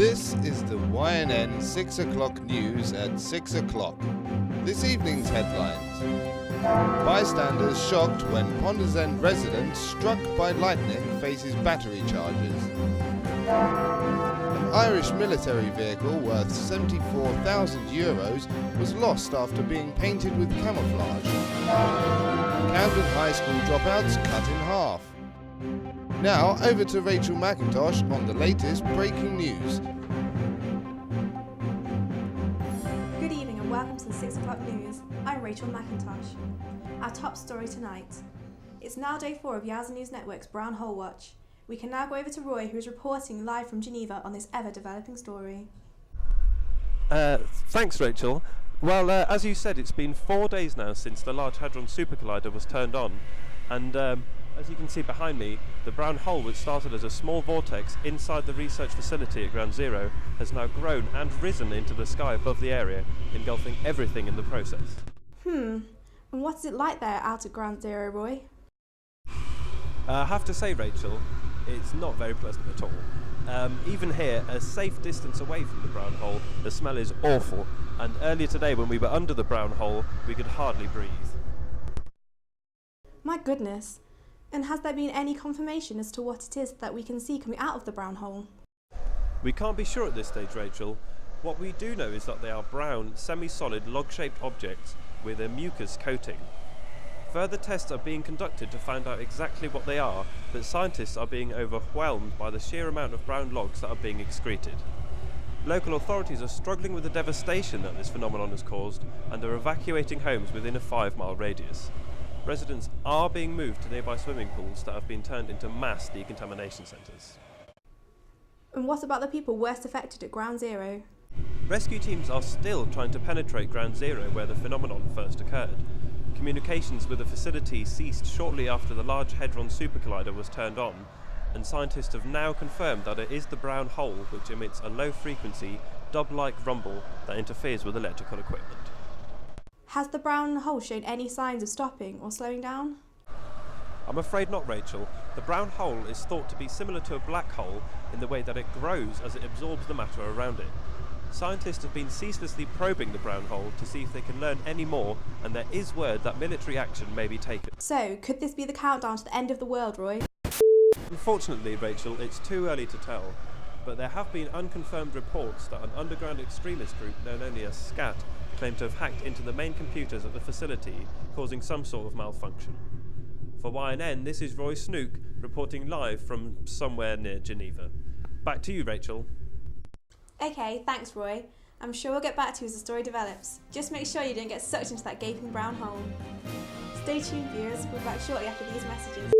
This is the YNN 6 o'clock news at 6 o'clock. This evening's headlines. Bystanders shocked when Ponders End resident struck by lightning faces battery charges. An Irish military vehicle worth €74,000 was lost after being painted with camouflage. Camden High School dropouts cut in half. Now over to Rachel McIntosh on the latest breaking news. Good evening and welcome to the 6 o'clock news. I'm Rachel McIntosh. Our top story tonight. It's now day 4 of Yowser News Network's Brown Hole Watch. We can now go over to Roy, who is reporting live from Geneva on this ever-developing story. Thanks, Rachel. Well, as you said, it's been 4 days now since the Large Hadron Super Collider was turned on, and as you can see behind me, the brown hole, which started as a small vortex inside the research facility at Ground Zero, has now grown and risen into the sky above the area, engulfing everything in the process. And what is it like there out at Ground Zero, Roy? I have to say, Rachel, it's not very pleasant at all. Even here, a safe distance away from the brown hole, the smell is awful, and earlier today when we were under the brown hole, we could hardly breathe. My goodness. And has there been any confirmation as to what it is that we can see coming out of the brown hole? We can't be sure at this stage, Rachel. What we do know is that they are brown, semi-solid, log-shaped objects with a mucus coating. Further tests are being conducted to find out exactly what they are, but scientists are being overwhelmed by the sheer amount of brown logs that are being excreted. Local authorities are struggling with the devastation that this phenomenon has caused and are evacuating homes within a 5-mile radius. Residents are being moved to nearby swimming pools that have been turned into mass decontamination centres. And what about the people worst affected at Ground Zero? Rescue teams are still trying to penetrate Ground Zero where the phenomenon first occurred. Communications with the facility ceased shortly after the Large Hadron Super Collider was turned on, and scientists have now confirmed that it is the brown hole which emits a low-frequency, dub-like rumble that interferes with electrical equipment. Has the brown hole shown any signs of stopping or slowing down? I'm afraid not, Rachel. The brown hole is thought to be similar to a black hole in the way that it grows as it absorbs the matter around it. Scientists have been ceaselessly probing the brown hole to see if they can learn any more, and there is word that military action may be taken. So, could this be the countdown to the end of the world, Roy? Unfortunately, Rachel, it's too early to tell, but there have been unconfirmed reports that an underground extremist group known only as SCAT claimed to have hacked into the main computers at the facility, causing some sort of malfunction. For YNN, this is Roy Snook reporting live from somewhere near Geneva. Back to you, Rachel. Okay, thanks, Roy. I'm sure we'll get back to you as the story develops. Just make sure you don't get sucked into that gaping brown hole. Stay tuned, viewers. We'll be back shortly after these messages.